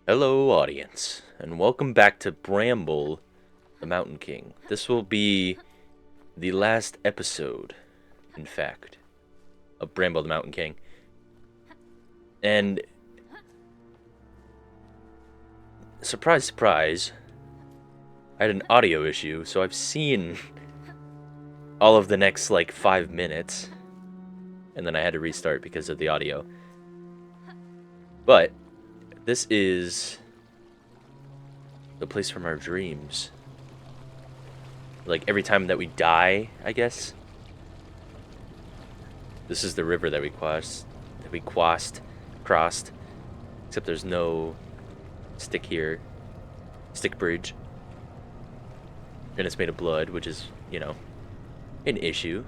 Hello, audience, and welcome back to Bramble, the Mountain King. This will be the last episode, in fact, of Bramble, the Mountain King. And, surprise, surprise, I had an audio issue, so I've seen all of the next, 5 minutes, and then I had to restart because of the audio. But, this is the place from our dreams. Every time that we die, I guess. This is the river that we crossed. Except there's no stick here. Stick bridge. And it's made of blood, which is, an issue.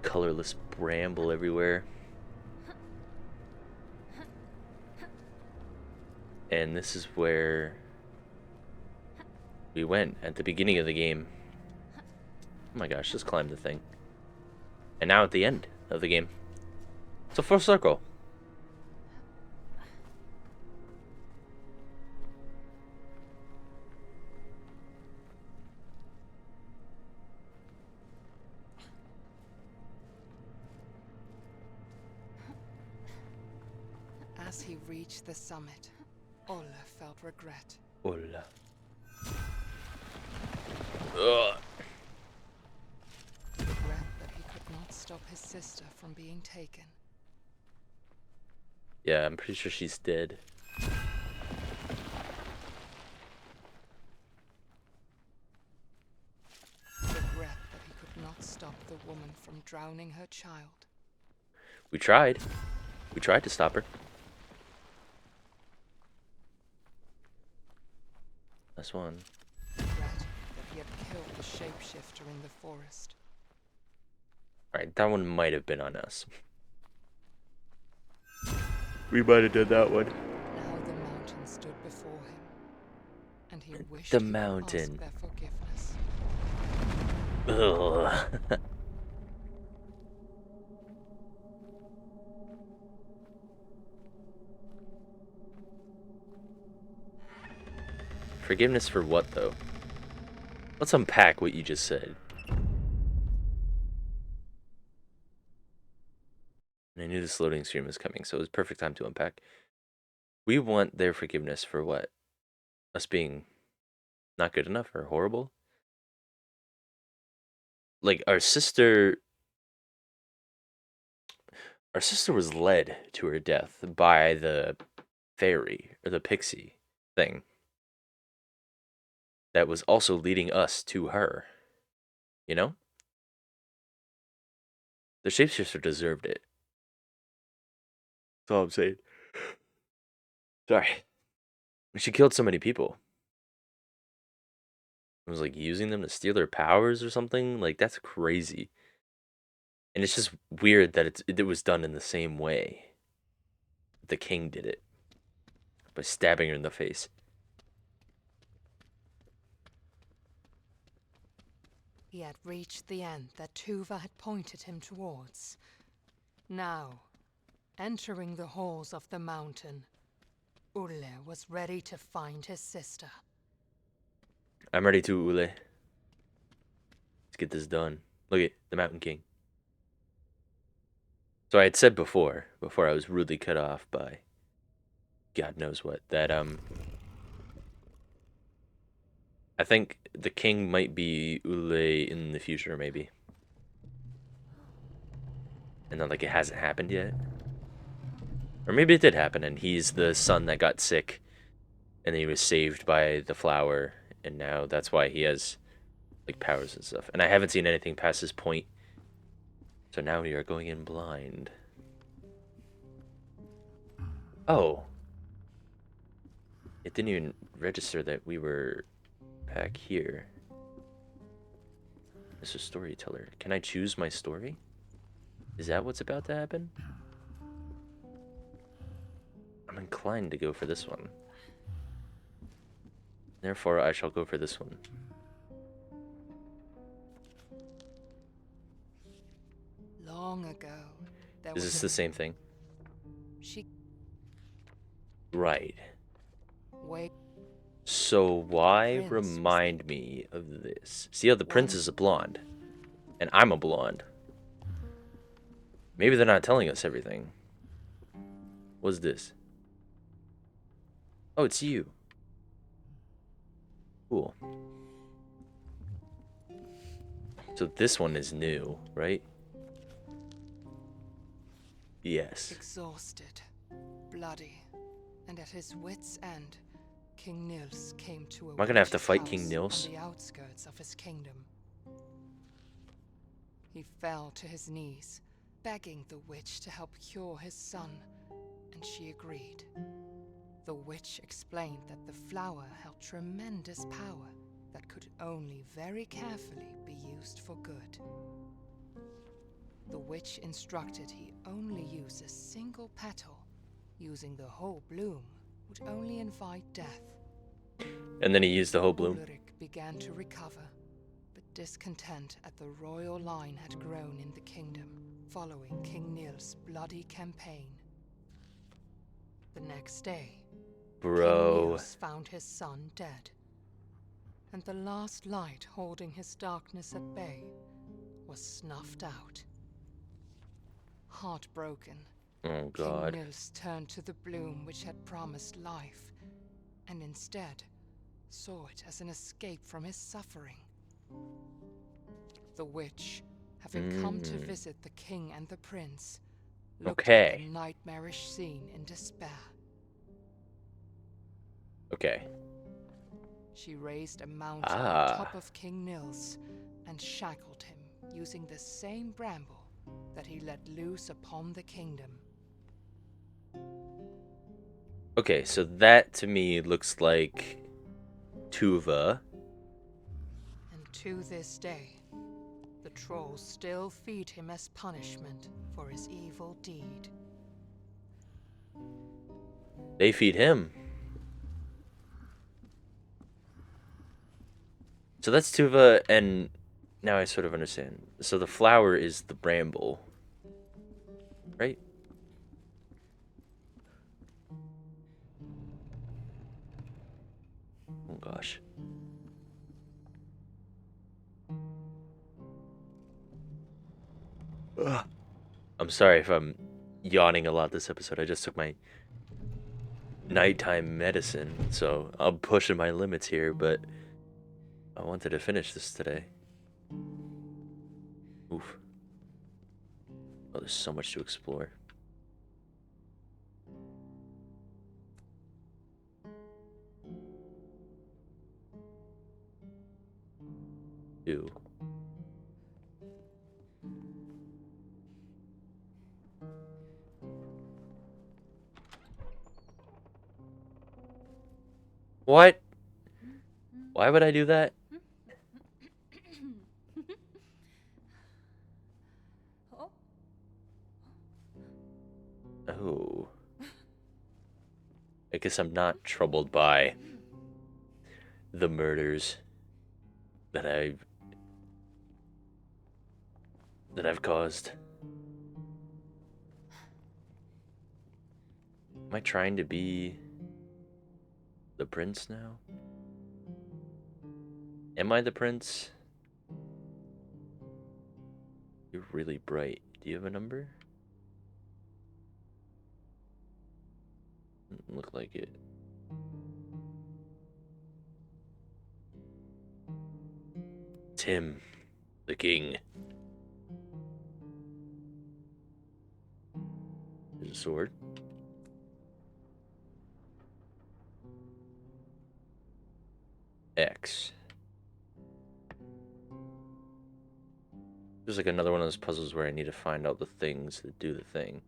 Colorless bramble everywhere. And this is where we went at the beginning of the game. Oh my gosh, just climbed the thing. And now at the end of the game. It's a full circle. As he reached the summit, Olle felt regret. Olle. Ugh. Regret that he could not stop his sister from being taken. Yeah, I'm pretty sure she's dead. Regret that he could not stop the woman from drowning her child. We tried. We tried to stop her. That's one. Regret that he had killed the shapeshifter in the forest. Alright, that one might have been on us. We might have done that one. Now the mountain stood before him, and he wished The he could mountain. ask their forgiveness. Ugh. Forgiveness for what, though? Let's unpack what you just said. And I knew this loading screen was coming, so it was perfect time to unpack. We want their forgiveness for what? Us being not good enough or horrible? Our sister was led to her death by the fairy or the pixie thing that was also leading us to her. You know? The shapeshifter deserved it. That's all I'm saying. Sorry. She killed so many people. It was using them to steal their powers or something. That's crazy. And it's just weird that it was done in the same way. The king did it. By stabbing her in the face. He had reached the end that Tuva had pointed him towards. Now, entering the halls of the mountain, Olle was ready to find his sister. I'm ready to, Olle. Let's get this done. Look at the Mountain King. So I had said before I was rudely cut off by God knows what, that I think the king might be Olle in the future, maybe. And then, it hasn't happened yet. Or maybe it did happen, and he's the son that got sick, and he was saved by the flower, and now that's why he has, powers and stuff. And I haven't seen anything past this point, so now we are going in blind. Oh. It didn't even register that we were back here. Mr. Storyteller. Can I choose my story? Is that what's about to happen? I'm inclined to go for this one. Therefore, I shall go for this one. long ago, there Is was this the same thing? she Right. wait So why Prince was remind me of this? See how the prince One- is a blonde, and I'm a blonde. Maybe they're not telling us everything. What's this? Oh, it's you. Cool. So this one is new, right? Yes. exhausted, bloody, and at his wits' end, King Nils came to a Am I gonna have to witch's fight King house Nils? on the outskirts of his kingdom. He fell to his knees, begging the witch to help cure his son, and she agreed. The witch explained that the flower held tremendous power that could only very carefully be used for good. The witch instructed he only use a single petal. Using the whole bloom would only invite death. And then he used the whole bloom. Ulrich began to recover, but discontent at the royal line had grown in the kingdom following King Nils' bloody campaign. The next day, King Bro. Nils found his son dead, and the last light holding his darkness at bay was snuffed out. Heartbroken, Oh King god. Nils turned to the bloom which had promised life, and instead saw it as an escape from his suffering. The witch, having come to visit the king and the prince, looked at the nightmarish scene in despair. Okay. She raised a mountain on top of King Nils and shackled him using the same bramble that he let loose upon the kingdom. Okay, so that to me looks like Tuva. And to this day, the trolls still feed him as punishment for his evil deed. They feed him. So that's Tuva, and now I sort of understand. So the flower is the bramble, right? Oh gosh. Ugh. I'm sorry if I'm yawning a lot this episode. I just took my nighttime medicine, so I'm pushing my limits here, but I wanted to finish this today. Oof. Oh, there's so much to explore. Ew. What? Why would I do that? Oh. I guess I'm not troubled by the murders that I've caused. Am I trying to be the prince now? Am I the prince? You're really bright. Do you have a number? Doesn't look like it. Tim, the king. There's a sword. X. There's like another one of those puzzles where I need to find out the things that do the thing.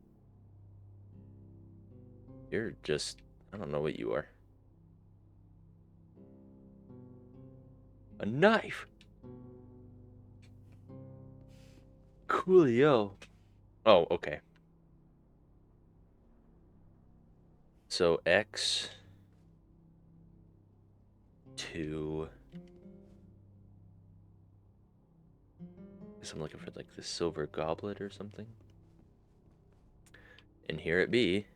You're just... I don't know what you are. A knife! Coolio. Oh, okay. So X... 2... Guess I'm looking for like the silver goblet or something. And here it be.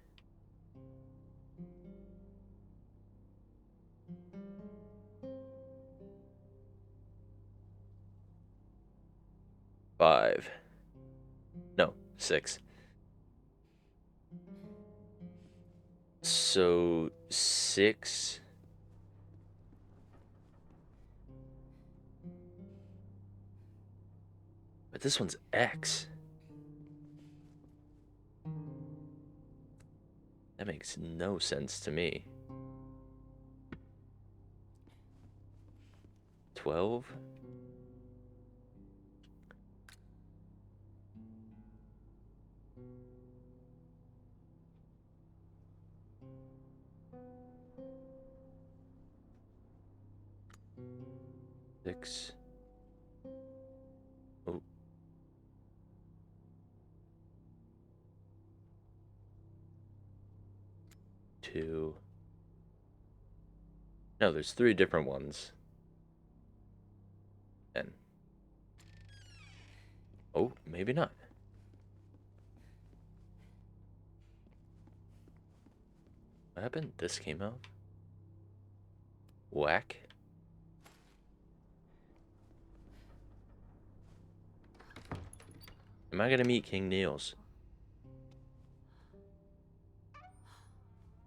Five. No, 6. So 6. But this one's X. That makes no sense to me. 12? Six. Oh. 2. No, there's 3 different ones. 10. Oh, maybe not. What happened? This came out. Whack. Am I gonna meet King Niels?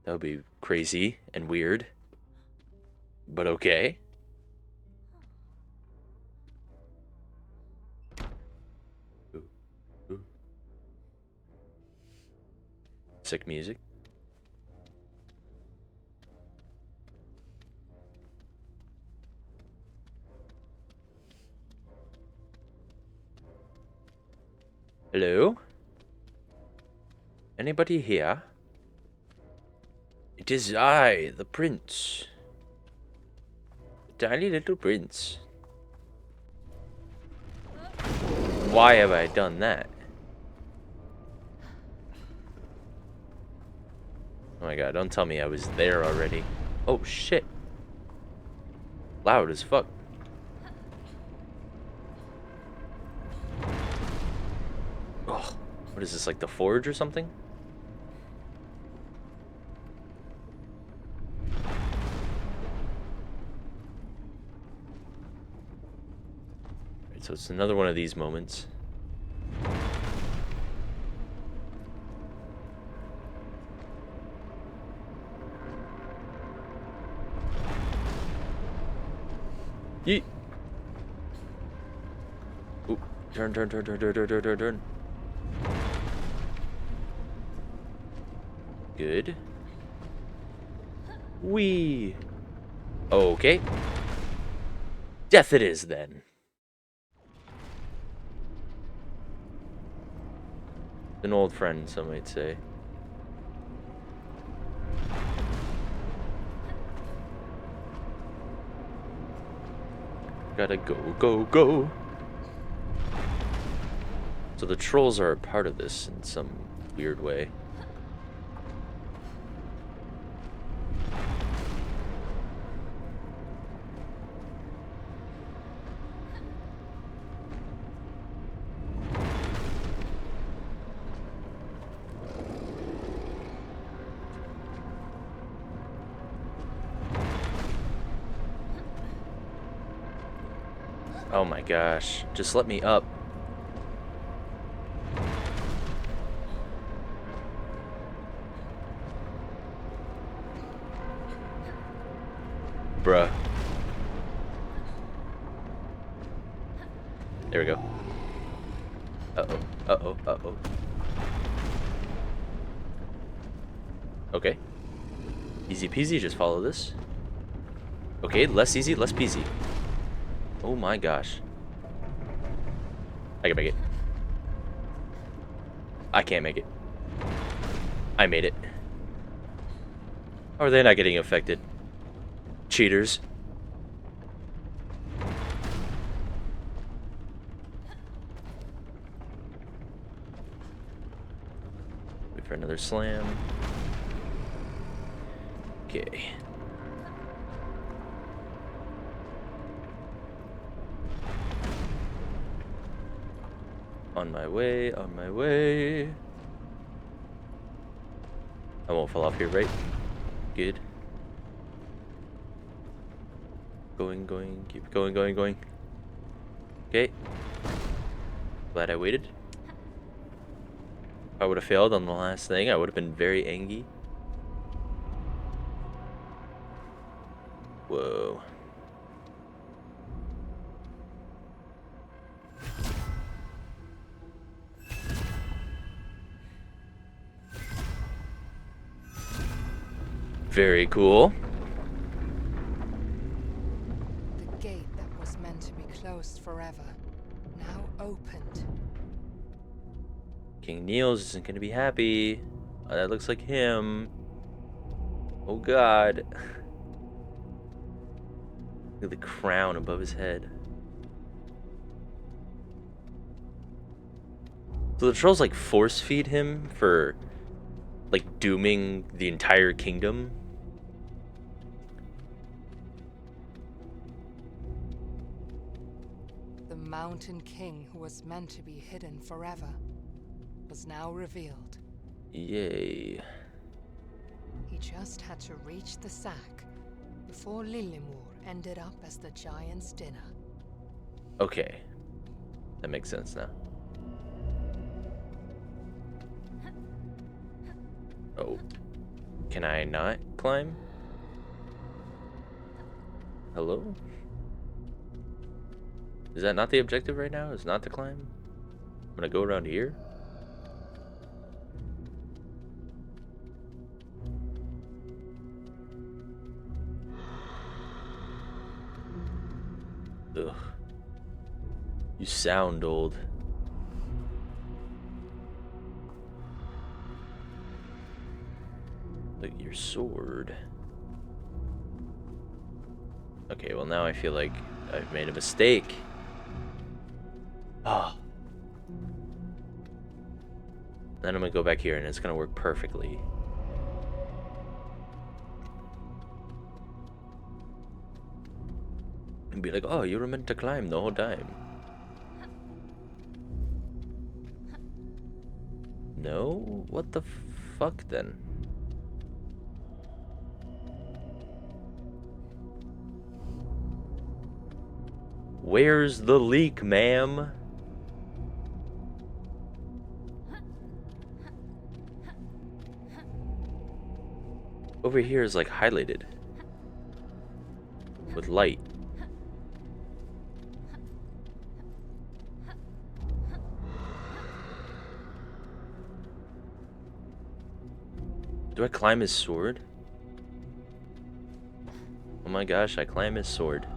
That would be crazy and weird. But okay. Ooh, ooh. Sick music. Hello? Anybody here? It is I, the prince. The tiny little prince. Why have I done that? Oh my god, don't tell me I was there already. Oh shit. Loud as fuck. Oh, what is this, like the forge or something? Alright, so it's another one of these moments. Yeet. Ooh, turn. Good. Wee. Okay. Death it is then. An old friend, some might say. Gotta go. So the trolls are a part of this in some weird way. Oh my gosh, just let me up. Bruh. There we go. Uh-oh. Okay. Easy peasy, just follow this. Okay, less easy, less peasy. Oh my gosh. I can make it. I can't make it. I made it. How are they not getting affected? Cheaters. Wait for another slam. Okay. On my way, on my way. I won't fall off here, right? Good. Going, keep going. Okay. Glad I waited. If I would have failed on the last thing, I would have been very angry. Whoa. Very cool. The gate that was meant to be closed forever, now opened. King Niels isn't gonna be happy. Oh, that looks like him. Oh god. Look at the crown above his head. So the trolls like force feed him for like dooming the entire kingdom. The Mountain King, who was meant to be hidden forever, was now revealed. Yay. He just had to reach the sack before Lillemor ended up as the giant's dinner. Okay. That makes sense now. Oh. Can I not climb? Hello? Is that not the objective right now? Is not to climb? I'm gonna go around here? Ugh. You sound old. Look at your sword. Okay, well now I feel like I've made a mistake. Ah. Then I'm gonna go back here and it's gonna work perfectly. And be like, oh, you were meant to climb the whole time. No? What the fuck then? Where's the leak, ma'am? Over here is like highlighted with light. Do I climb his sword? Oh my gosh, I climb his sword.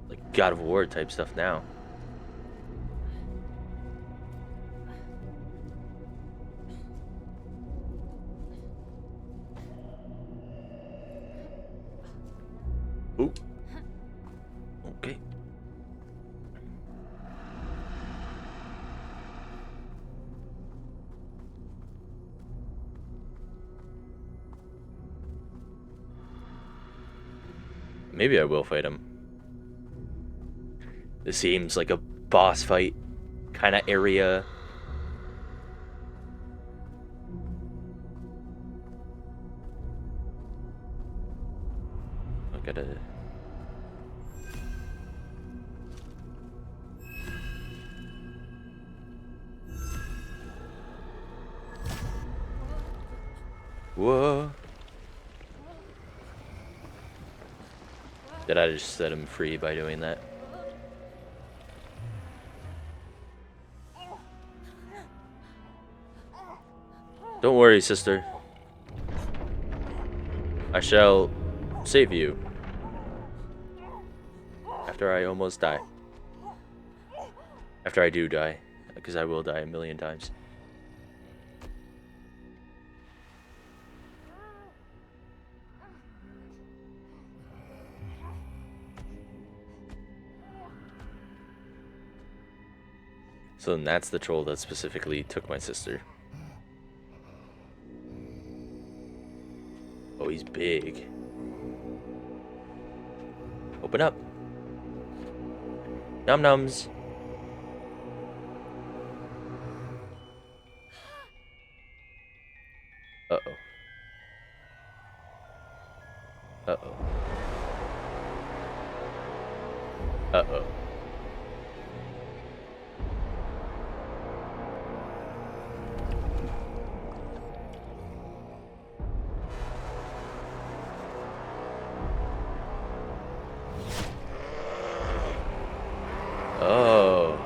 Like God of War type stuff now. Ooh. Okay. Maybe I will fight him. This seems like a boss fight kind of area. I gotta... Whoa. Did I just set him free by doing that? Don't worry, sister. I shall save you. After I almost die. After I do die. Because I will die a million times. So then that's the troll that specifically took my sister. Oh, he's big. Hope Open up. Num nums. Uh-oh. Uh-oh. Uh-oh. Oh.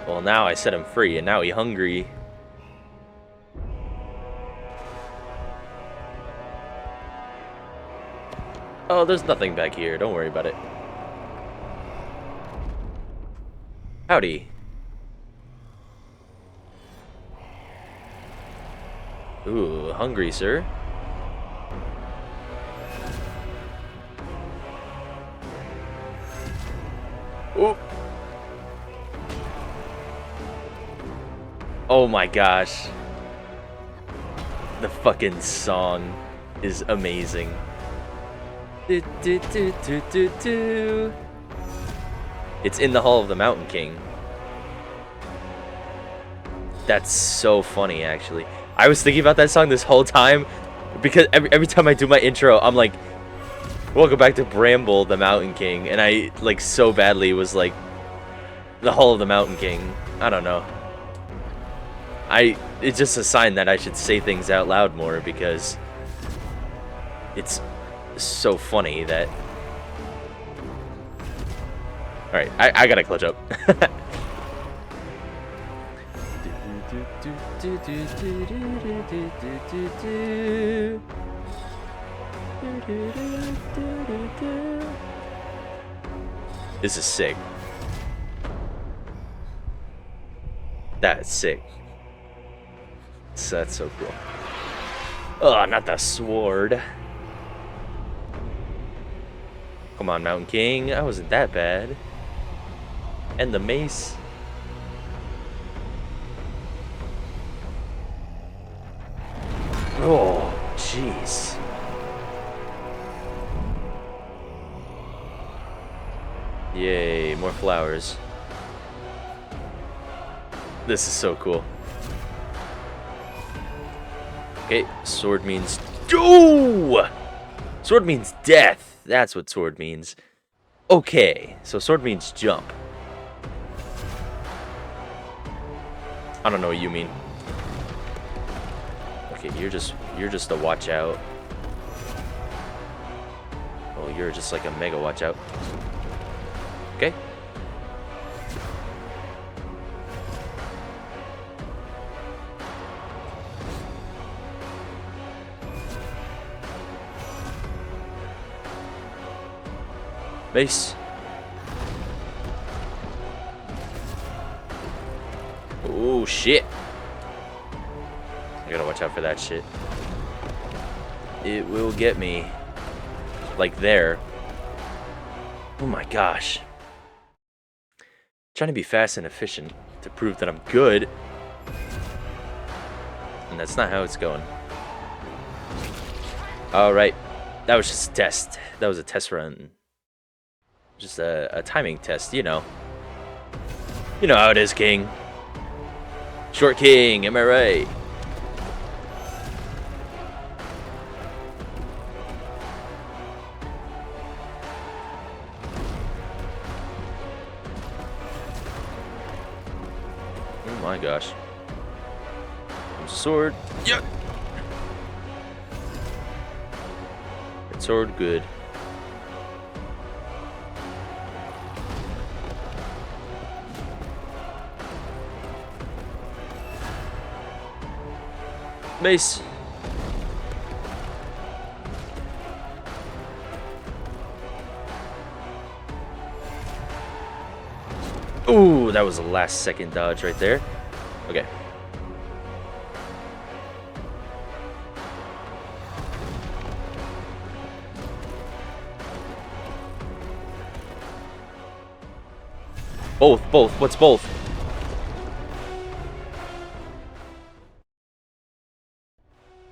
Well, now I set him free, and now he's hungry. Oh, there's nothing back here. Don't worry about it. Howdy. Ooh, hungry, sir. Ooh. Oh my gosh. The fucking song is amazing. Do, do, do, do, do, do. It's in the Hall of the Mountain King. That's so funny, actually. I was thinking about that song this whole time because every time I do my intro, I'm like, welcome back to Bramble, the Mountain King. And I, like, so badly was like, the Hall of the Mountain King. I don't know. It's just a sign that I should say things out loud more because it's so funny that... Alright, I gotta clutch up. This is sick. That's sick. That's so cool. Oh, not the sword. Come on, Mountain King. I wasn't that bad. And the mace. Oh, jeez. Yay, more flowers. This is so cool. Okay, sword means... Ooh! Sword means death. That's what sword means. Okay, so sword means jump. I don't know what you mean. Okay, you're just a watch out. Oh, you're just like a mega watch out. Okay. Base. Oh shit. I gotta watch out for that shit. It will get me. Like there. Oh my gosh. Trying to be fast and efficient to prove that I'm good. And that's not how it's going. Alright. That was just a test. That was a test run. Just a timing test, you know. You know how it is, King. Short King, am I right? Oh my gosh. Sword. Yeah. That sword good. Mace. Ooh, that was a last second dodge right there. Okay. Both. What's both?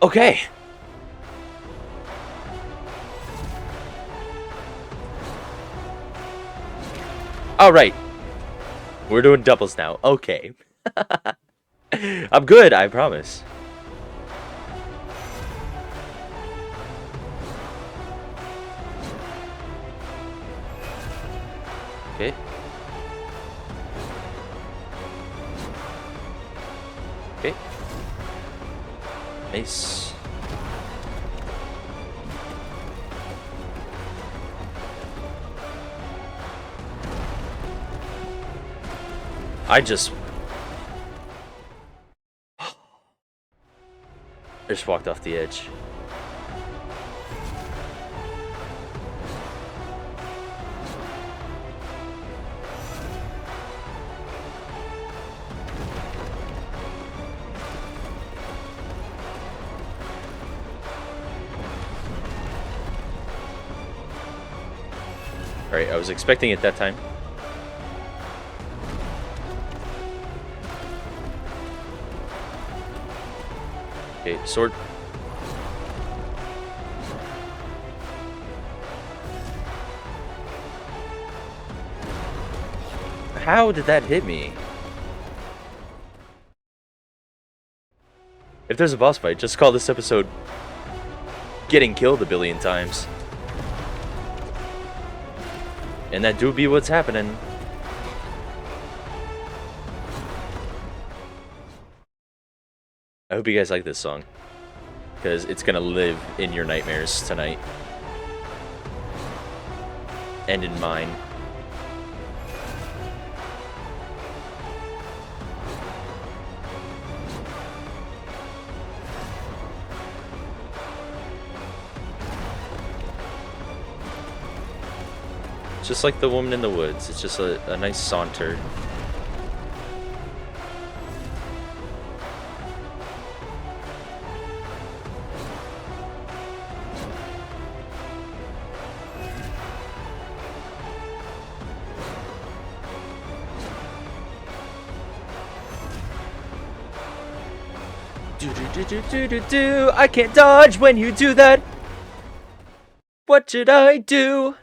Okay. Alright. We're doing doubles now. Okay. I'm good, I promise. Okay. Okay. Nice. I just walked off the edge. Alright, I was expecting it that time. Okay, sword. How did that hit me? If there's a boss fight, just call this episode Getting Killed a Billion Times. And that do be what's happening. I hope you guys like this song, because it's gonna live in your nightmares tonight. And in mine. Just like the woman in the woods, it's just a nice saunter. Do. I can't dodge when you do that. What should I do?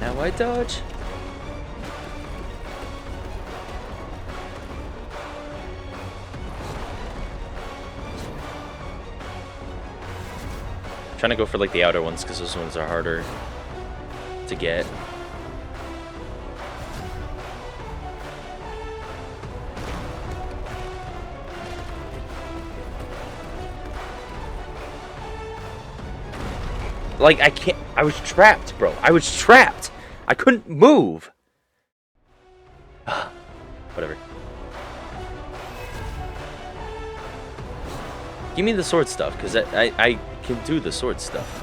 Now I dodge. Trying to go for like the outer ones because those ones are harder to get. Like I can't. I was trapped, bro. I was trapped. I couldn't move. Whatever. Give me the sword stuff, because I can do the sword stuff.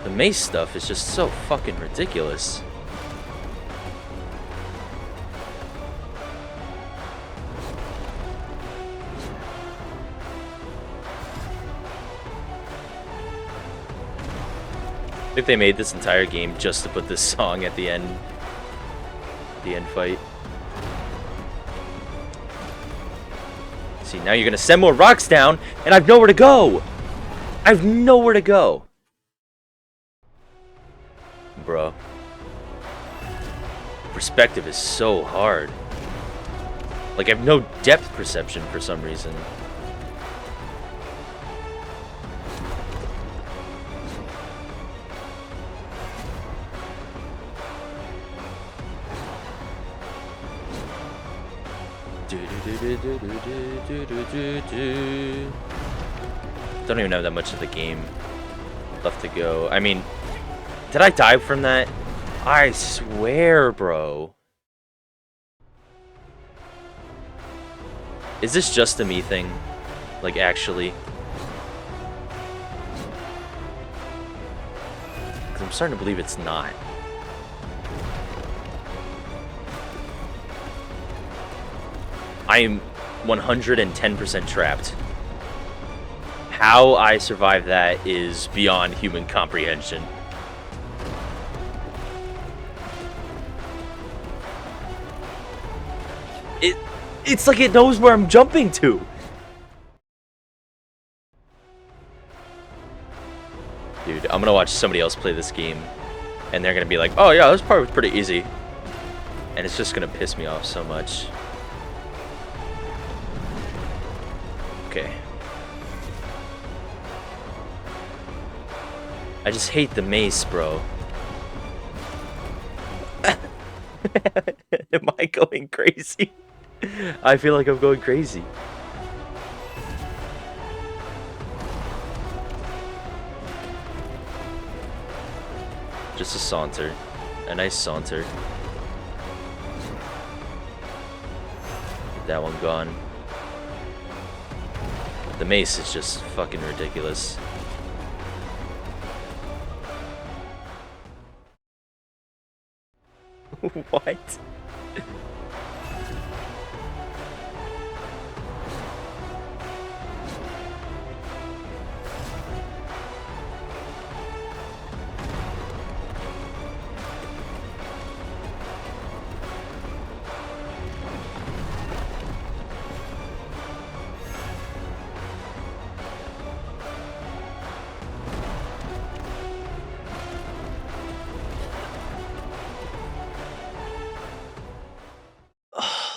The mace stuff is just so fucking ridiculous. I think they made this entire game just to put this song at the end. The end fight. See, now you're gonna send more rocks down, and I've nowhere to go! I've nowhere to go! Bro. Perspective is so hard. Like, I have no depth perception for some reason. Don't even have that much of the game left to go. I mean, did I die from that? I swear, bro. Is this just a me thing? Like, actually? 'Cause I'm starting to believe it's not. I am 110% trapped. How I survive that is beyond human comprehension. It's like it knows where I'm jumping to. Dude, I'm gonna watch somebody else play this game, and they're gonna be like, oh yeah, this part was pretty easy. And it's just gonna piss me off so much. Okay. I just hate the mace, bro. Am I going crazy? I feel like I'm going crazy. Just a saunter. A nice saunter. Get that one gone. The mace is just fucking ridiculous. What?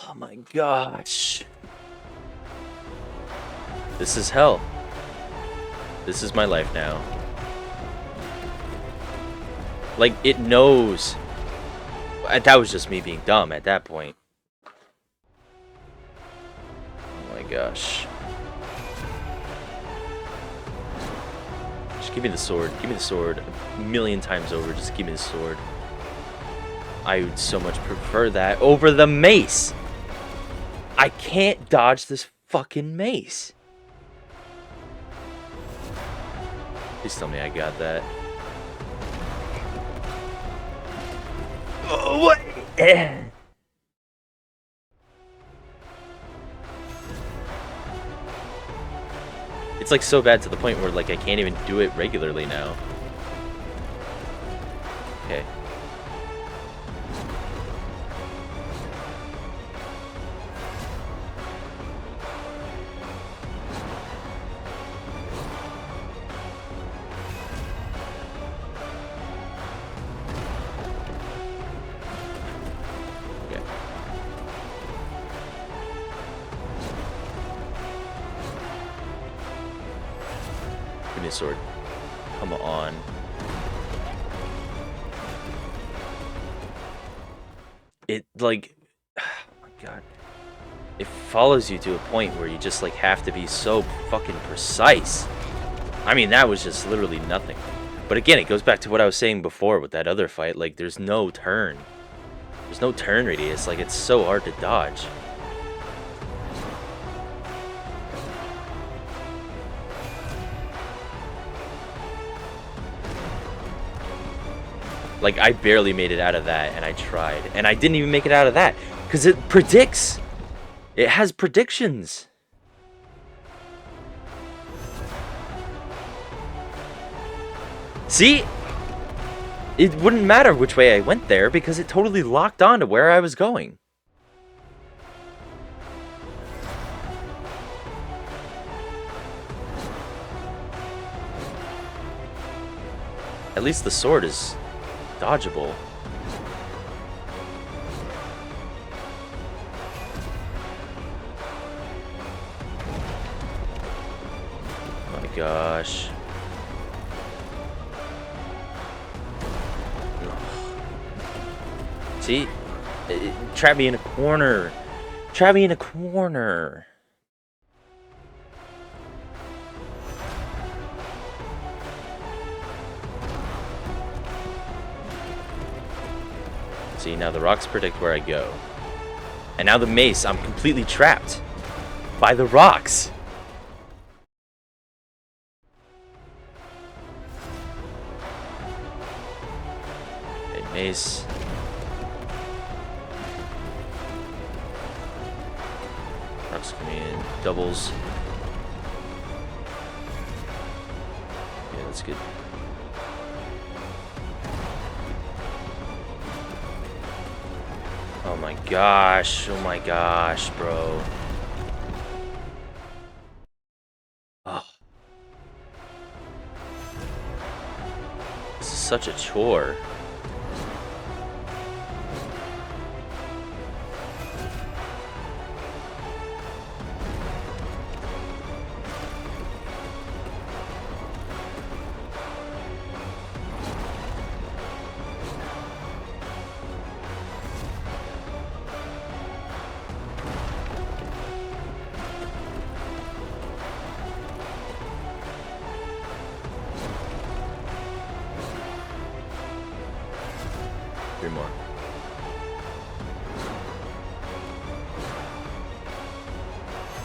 Oh my gosh. This is hell. This is my life now. Like, it knows. That was just me being dumb at that point. Oh my gosh. Just give me the sword. Give me the sword. A million times over, just give me the sword. I would so much prefer that over the mace. I can't dodge this fucking mace. Please tell me I got that. Oh, what? It's like so bad to the point where like I can't even do it regularly now. Okay. Give me a sword. Come on. It like, oh my god. It follows you to a point where you just like have to be so fucking precise. I mean, that was just literally nothing. But again, it goes back to what I was saying before with that other fight. Like, there's no turn. There's no turn radius. Like, it's so hard to dodge. Like, I barely made it out of that, and I tried. And I didn't even make it out of that. Because it predicts. It has predictions. See? It wouldn't matter which way I went there, because it totally locked on to where I was going. At least the sword is dodgeable. Oh my gosh. See? Trap me in a corner. Trap me in a corner. See, now the rocks predict where I go. And now the mace, I'm completely trapped by the rocks. Okay, mace. blocks for me and doubles. Yeah, that's good. Oh my gosh, bro. Oh. This is such a chore. Three more.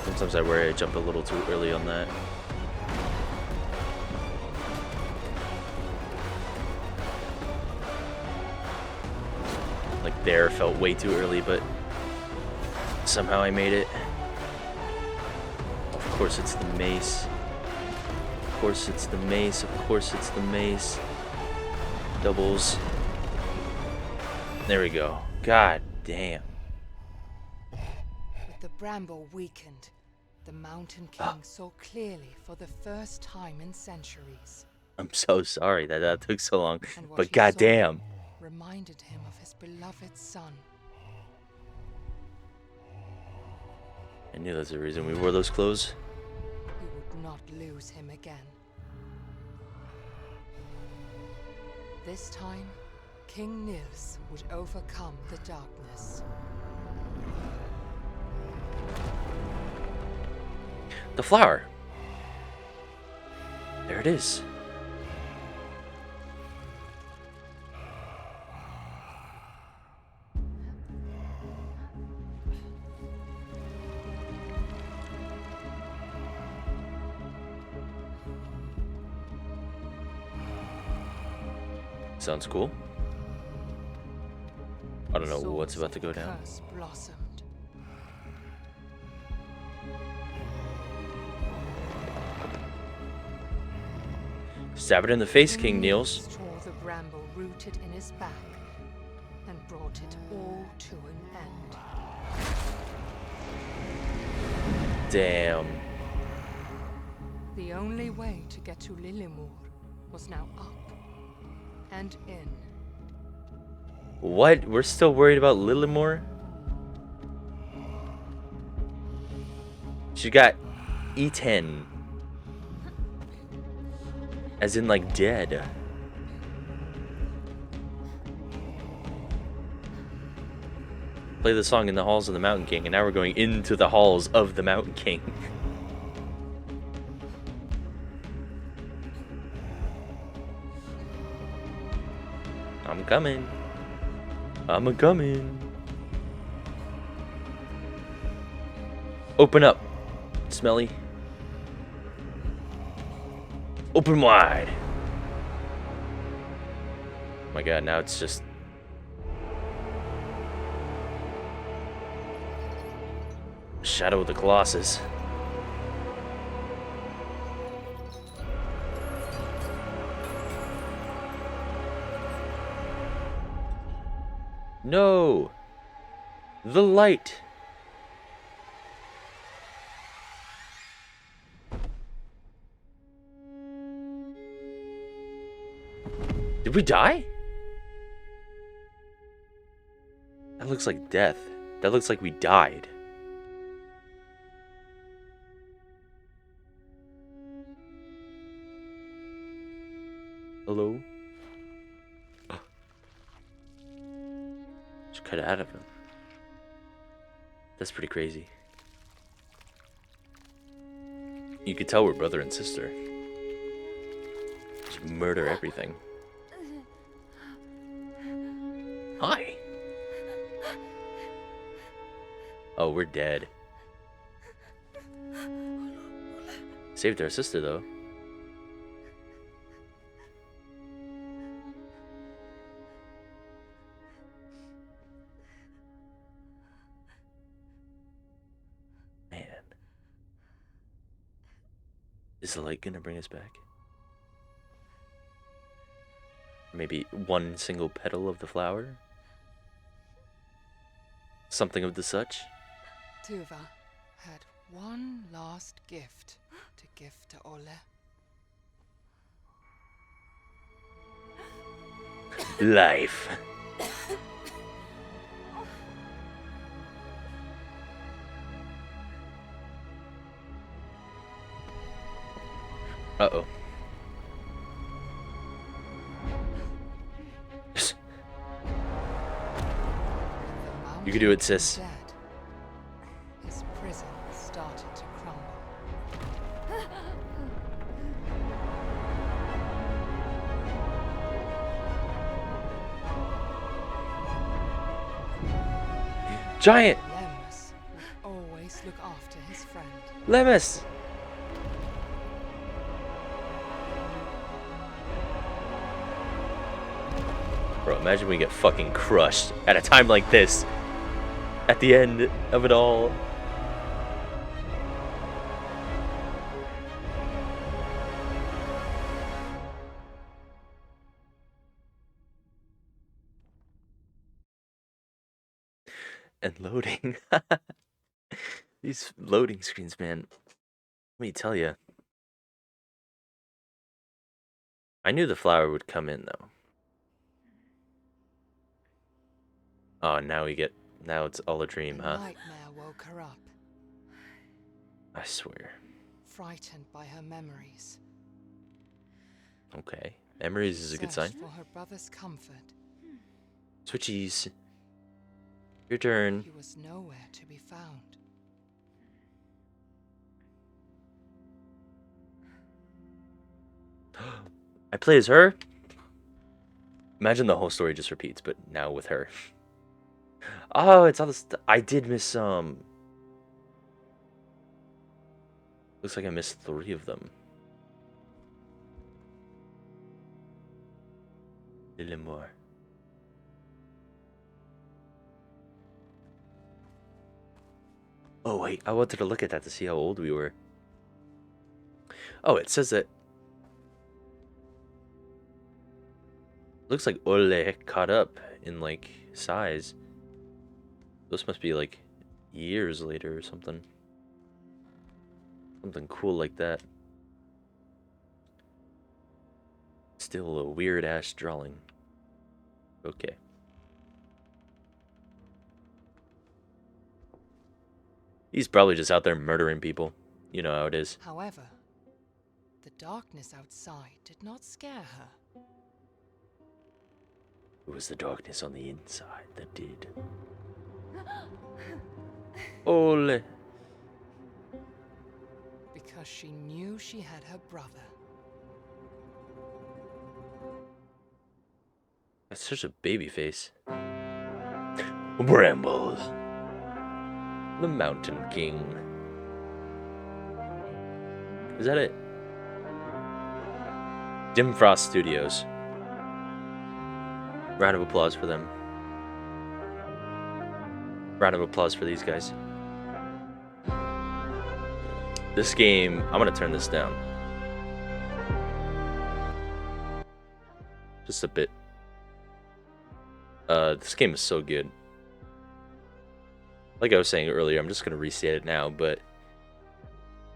Sometimes I worry I jumped a little too early on that. Like there felt way too early, but somehow I made it. Of course it's the mace. Of course it's the mace. Of course it's the mace. Doubles. There we go. God damn. With the Bramble weakened, the Mountain King saw clearly for the first time in centuries. I'm so sorry that took so long, And what but he goddamn. saw reminded him of his beloved son. I knew that's the reason we wore those clothes. He would not lose him again. This time, King Nils would overcome the darkness. The flower. There it is. Sounds cool. I don't know what's about to go down. Curse blossomed. Stab it in the face, King Niels. Tore the bramble rooted in his back and brought it all to an end. Damn. The only way to get to Lillemor was now up and in. What? We're still worried about Lillemor? She got eaten. As in, like, dead. Play the song in the halls of the Mountain King, and now we're going into the halls of the Mountain King. I'm coming. I'm a-coming. Open up, Smelly. Open wide. Oh my god, now it's just... Shadow of the Colossus. No! The light! Did we die? That looks like death. That looks like we died. Hello? Just cut out of him. That's pretty crazy. You could tell we're brother and sister. Just murder everything. Hi. Oh, we're dead. Saved our sister, though. Man. Is the light gonna bring us back? Maybe one single petal of the flower? Something of the such? Tuva had one last gift to give to Olle. Life. Uh-oh. You can do it, sis. Dead. His prison started to crumble. Giant! Lemus would always look after his friend. Lemus! Bro, imagine we get fucking crushed at a time like this. At the end of it all. And loading. These loading screens, man. Let me tell you. I knew the flower would come in, though. Oh, now it's all a dream, huh? A nightmare woke her up, I swear. frightened by her memories. Okay. Memories is a good sign. Searched for her brother's comfort. Switchies. Your turn. He was nowhere to be found. I play as her? Imagine the whole story just repeats, but now with her. Oh, it's all this. I did miss Looks like I missed 3 of them. Lillemor. Oh wait, I wanted to look at that to see how old we were. Oh, it says that. Looks like Olle caught up in like size. This must be like years later or something. Something cool like that. Still a weird ass drawing. Okay. He's probably just out there murdering people. You know how it is. However, the darkness outside did not scare her. It was the darkness on the inside that did. Ole. Because she knew she had her brother. That's such a baby face. Bramble. The Mountain King. Is that it? Dim Frost Studios. Round of applause for them. Round of applause for these guys. This game, I'm gonna turn this down. Just a bit. This game is so good. Like I was saying earlier, I'm just gonna restate it now, but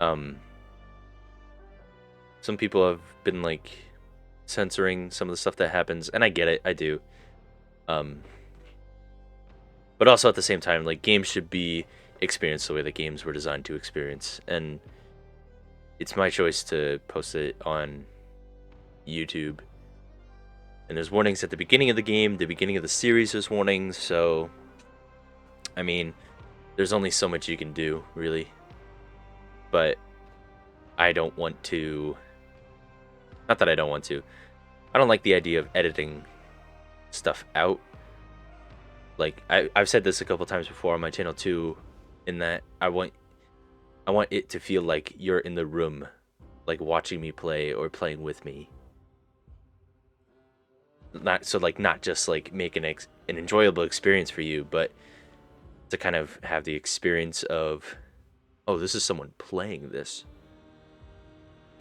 some people have been like censoring some of the stuff that happens, and I get it, I do. But also at the same time, like, games should be experienced the way that games were designed to experience, and it's my choice to post it on YouTube. And there's warnings at the beginning of the game, the beginning of the series there's warnings, so I mean, there's only so much you can do, really. But I don't want to, not that I don't want to, I don't like the idea of editing stuff out. Like, I've said this a couple times before on my channel too, in that I want it to feel like you're in the room, like watching me play or playing with me. Not just like make an enjoyable experience for you, but to kind of have the experience of, oh, this is someone playing this.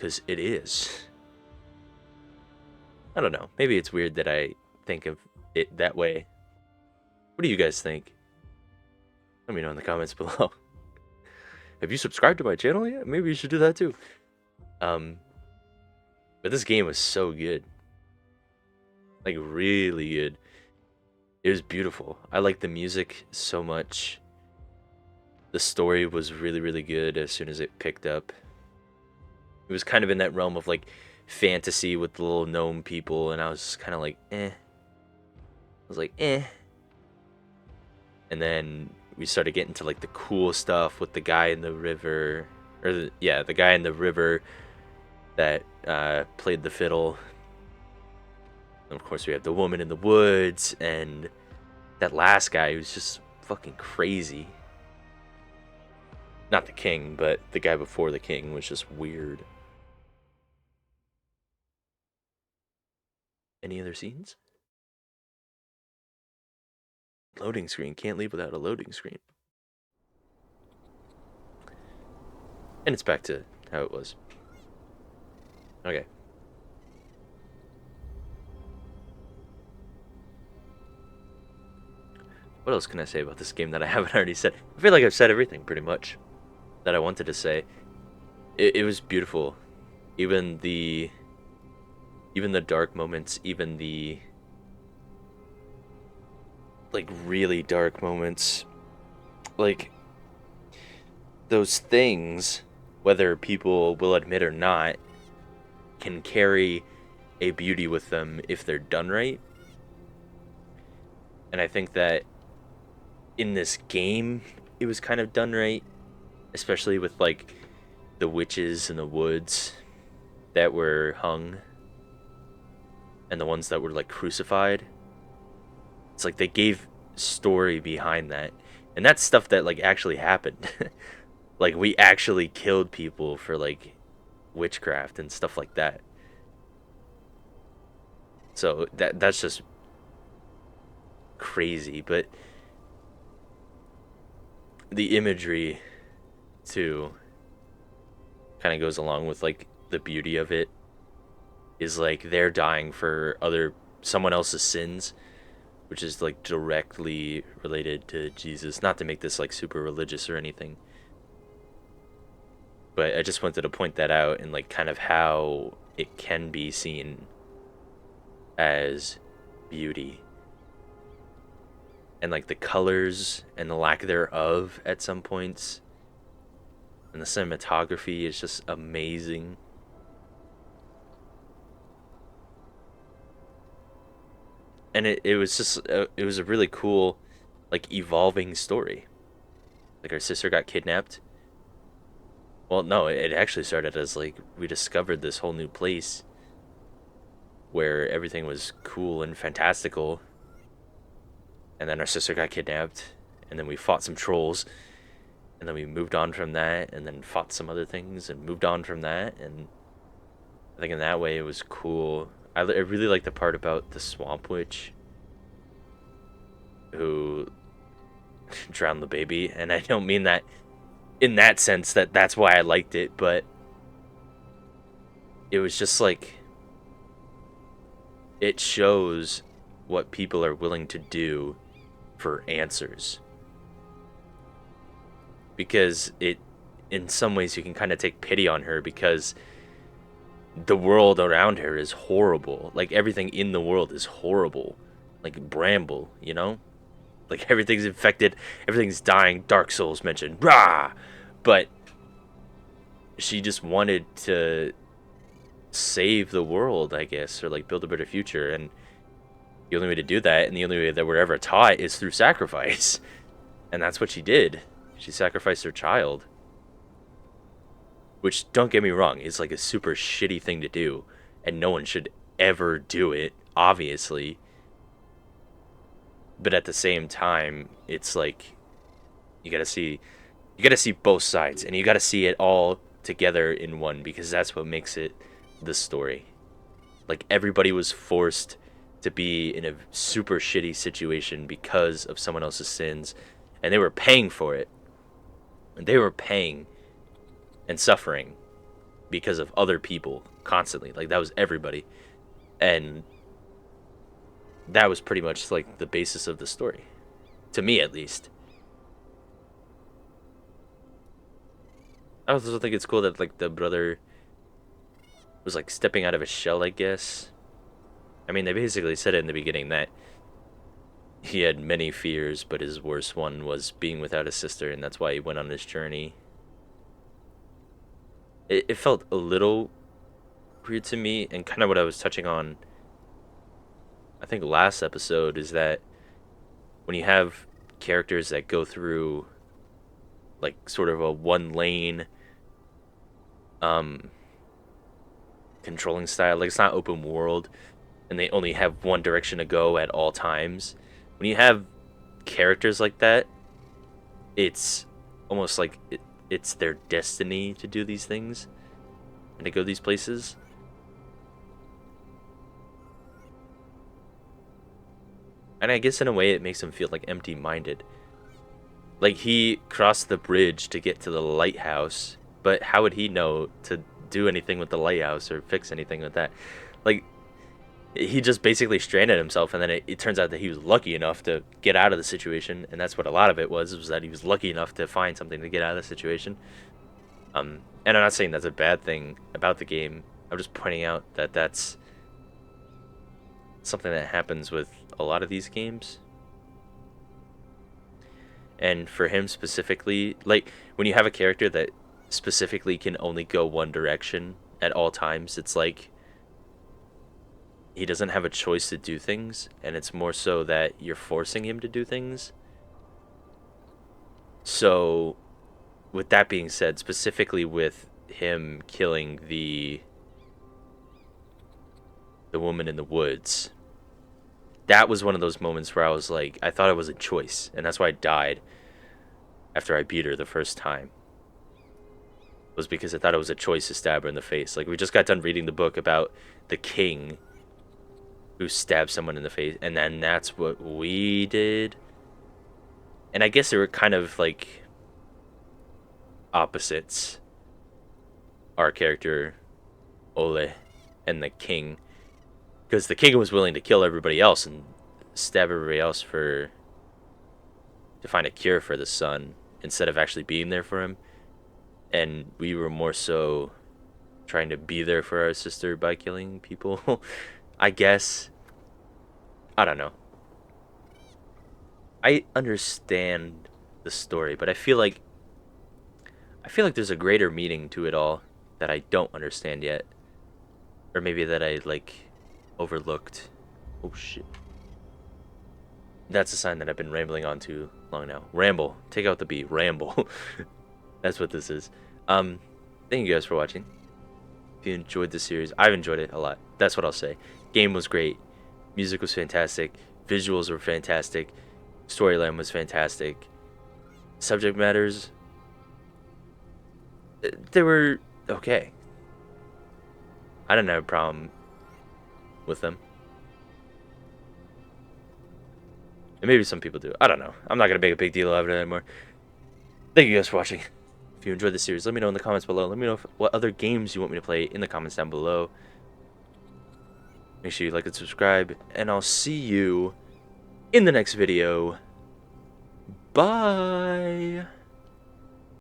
because it is. I don't know. Maybe it's weird that I think of it that way. What do you guys think? Let me know in the comments below. Have you subscribed to my channel yet? Maybe you should do that too. But this game was so good. Like, really good. It was beautiful. I liked the music so much. The story was really, really good as soon as it picked up. It was kind of in that realm of, like, fantasy with the little gnome people, and I was just kind of like, eh. I was like, eh. And then we started getting to, like, the cool stuff with the guy in the river. Or, the guy in the river that played the fiddle. And of course, we have the woman in the woods, and that last guy who's just fucking crazy. Not the king, but the guy before the king was just weird. Any other scenes? Loading screen. Can't leave without a loading screen. And it's back to how it was. Okay. What else can I say about this game that I haven't already said? I feel like I've said everything pretty much that I wanted to say. It was beautiful. Even the dark moments, even the like really dark moments, like those things, whether people will admit or not, can carry a beauty with them if they're done right. And I think that in this game, it was kind of done right, especially with like the witches in the woods that were hung and the ones that were like crucified. It's like they gave story behind that, and that's stuff that like actually happened. Like, we actually killed people for like witchcraft and stuff like that. So that's just crazy. But the imagery too kind of goes along with like the beauty of it. Is like they're dying for someone else's sins, which is like directly related to Jesus. Not to make this like super religious or anything, but I just wanted to point that out, and like kind of how it can be seen as beauty, and like the colors and the lack thereof at some points, and the cinematography is just amazing. And it was just it was a really cool like evolving story. Like, our sister got kidnapped. Well, no, it actually started as like we discovered this whole new place where everything was cool and fantastical, and then our sister got kidnapped, and then we fought some trolls, and then we moved on from that, and then fought some other things and moved on from that. And I think in that way it was cool. I really like the part about the swamp witch who drowned the baby, and I don't mean that in that sense that that's why I liked it, but it was just like it shows what people are willing to do for answers, because it, in some ways, you can kind of take pity on her because the world around her is horrible. Like, everything in the world is horrible. Like Bramble, you know? Like, everything's infected, everything's dying, Dark Souls mentioned, rah! But she just wanted to save the world, I guess, or like build a better future, and the only way to do that, and the only way that we're ever taught, is through sacrifice. And that's what she did. She sacrificed her child. Which, don't get me wrong, is like a super shitty thing to do, and no one should ever do it, obviously. But at the same time, it's like you gotta see both sides, and you gotta see it all together in one, because that's what makes it the story. Like, everybody was forced to be in a super shitty situation because of someone else's sins, and they were paying for it. And they were paying and suffering. because of other people constantly. Like, that was everybody. And that was pretty much like the basis of the story, to me at least. I also think it's cool that like the brother was like stepping out of his shell, I guess. I mean, they basically said it in the beginning that he had many fears, but his worst one was being without his sister, and that's why he went on his journey. It felt a little weird to me, and kind of what I was touching on, I think last episode, is that when you have characters that go through like sort of a one lane controlling style, like it's not open world and they only have one direction to go at all times. When you have characters like that, it's almost like it's their destiny to do these things and to go these places. And I guess in a way it makes him feel like empty-minded. Like, he crossed the bridge to get to the lighthouse, but how would he know to do anything with the lighthouse or fix anything with that? Like, he just basically stranded himself, and then it turns out that he was lucky enough to get out of the situation, and that's what a lot of it was that he was lucky enough to find something to get out of the situation. And I'm not saying that's a bad thing about the game. I'm just pointing out that that's something that happens with a lot of these games. And for him specifically, like, when you have a character that specifically can only go one direction at all times, it's like he doesn't have a choice to do things, and it's more so that you're forcing him to do things. So, with that being said, specifically with him killing the woman in the woods, that was one of those moments where I was like, I thought it was a choice, and that's why I died after I beat her the first time. Was because I thought it was a choice to stab her in the face. Like, we just got done reading the book about the king who stabbed someone in the face, and then that's what we did. And I guess they were kind of like opposites. Our character, Olle, and the king. Because the king was willing to kill everybody else and stab everybody else to find a cure for the son, instead of actually being there for him. And we were more so trying to be there for our sister by killing people. I guess. I don't know. I understand the story, but I feel like there's a greater meaning to it all that I don't understand yet. Or maybe that I like overlooked. Oh shit. That's a sign that I've been rambling on too long now. Ramble. Take out the B. Ramble. That's what this is. Thank you guys for watching. If you enjoyed the series, I've enjoyed it a lot. That's what I'll say. Game was great. Music was fantastic. Visuals were fantastic. Storyline was fantastic. Subject matters, they were okay. I didn't have a problem with them. And maybe some people do. I don't know. I'm not going to make a big deal out of it anymore. Thank you guys for watching. If you enjoyed the series, let me know in the comments below. Let me know what other games you want me to play in the comments down below. Make sure you like and subscribe. And I'll see you in the next video. Bye.